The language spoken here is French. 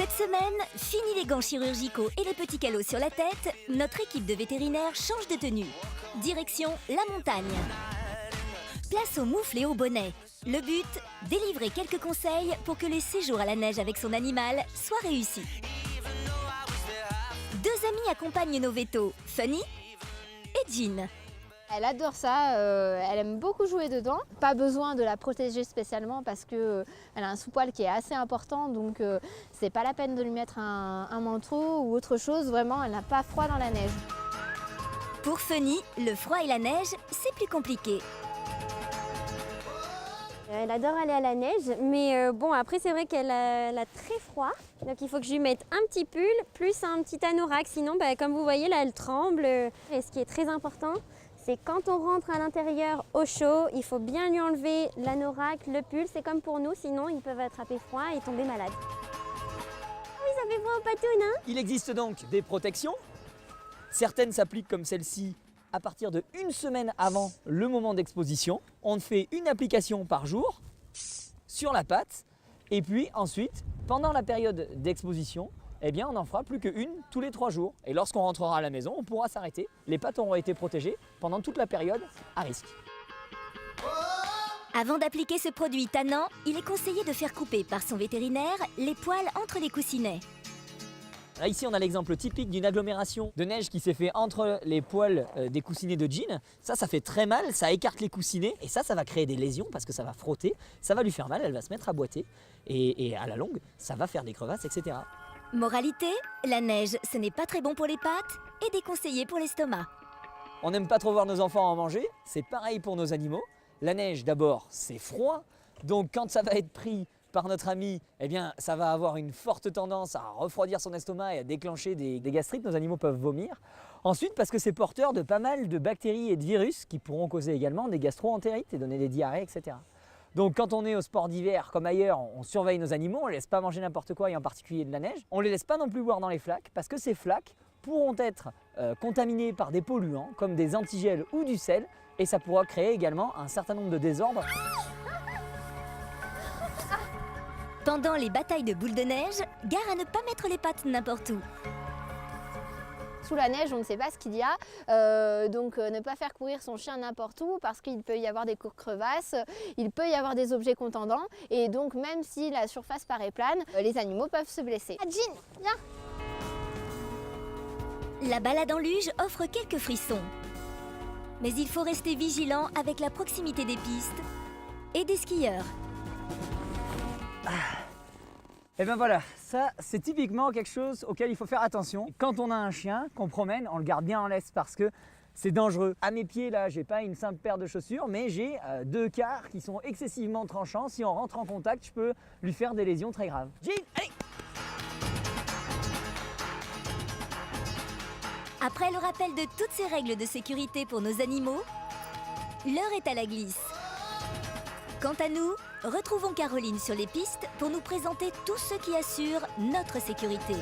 Cette semaine, fini les gants chirurgicaux et les petits calots sur la tête, notre équipe de vétérinaires change de tenue. Direction la montagne. Place aux moufles et aux bonnets. Le but, délivrer quelques conseils pour que les séjours à la neige avec son animal soient réussis. Deux amis accompagnent nos vétos, Funny et Jean. Elle adore ça, elle aime beaucoup jouer dedans. Pas besoin de la protéger spécialement parce qu'elle a un sous-poil qui est assez important, donc c'est pas la peine de lui mettre un manteau ou autre chose. Vraiment, elle n'a pas froid dans la neige. Pour Funny, le froid et la neige, c'est plus compliqué. Elle adore aller à la neige, mais bon, après c'est vrai qu'elle a très froid, donc il faut que je lui mette un petit pull plus un petit anorak, sinon comme vous voyez là elle tremble. Et ce qui est très important, c'est quand on rentre à l'intérieur au chaud, il faut bien lui enlever l'anorak, le pull, c'est comme pour nous, sinon ils peuvent attraper froid et tomber malades. Oui, ça fait froid aux patounes, hein. Il existe donc des protections. Certaines s'appliquent comme celle-ci à partir de 1 semaine avant le moment d'exposition. On fait une application par jour sur la patte et puis ensuite, pendant la période d'exposition, eh bien, on n'en fera plus qu'une tous les 3 jours. Et lorsqu'on rentrera à la maison, on pourra s'arrêter. Les pattes auront été protégées pendant toute la période à risque. Avant d'appliquer ce produit tannant, il est conseillé de faire couper par son vétérinaire les poils entre les coussinets. Là, ici, on a l'exemple typique d'une agglomération de neige qui s'est fait entre les poils des coussinets de Jean. Ça fait très mal, ça écarte les coussinets et ça va créer des lésions parce que ça va frotter, ça va lui faire mal, elle va se mettre à boiter et à la longue, ça va faire des crevasses, etc. Moralité, la neige, ce n'est pas très bon pour les pattes et déconseillé pour l'estomac. On n'aime pas trop voir nos enfants en manger, c'est pareil pour nos animaux. La neige, d'abord, c'est froid, donc quand ça va être pris par notre ami, eh bien, ça va avoir une forte tendance à refroidir son estomac et à déclencher des gastrites. Nos animaux peuvent vomir. Ensuite, parce que c'est porteur de pas mal de bactéries et de virus qui pourront causer également des gastro-entérites et donner des diarrhées, etc. Donc quand on est au sport d'hiver comme ailleurs, on surveille nos animaux, on ne les laisse pas manger n'importe quoi et en particulier de la neige. On ne les laisse pas non plus boire dans les flaques parce que ces flaques pourront être contaminées par des polluants comme des antigels ou du sel et ça pourra créer également un certain nombre de désordres. Pendant les batailles de boules de neige, gare à ne pas mettre les pattes n'importe où. Sous la neige, on ne sait pas ce qu'il y a, donc ne pas faire courir son chien n'importe où parce qu'il peut y avoir des crevasses, il peut y avoir des objets contendants et donc même si la surface paraît plane, les animaux peuvent se blesser. Ah, Jean, viens. La balade en luge offre quelques frissons. Mais il faut rester vigilant avec la proximité des pistes et des skieurs. Et bien voilà, ça c'est typiquement quelque chose auquel il faut faire attention. Quand on a un chien qu'on promène, on le garde bien en laisse parce que c'est dangereux. À mes pieds là, j'ai pas une simple paire de chaussures, mais j'ai 2 quarts qui sont excessivement tranchants. Si on rentre en contact, je peux lui faire des lésions très graves. Jean, allez! Après le rappel de toutes ces règles de sécurité pour nos animaux, l'heure est à la glisse. Quant à nous, retrouvons Caroline sur les pistes pour nous présenter tout ce qui assure notre sécurité.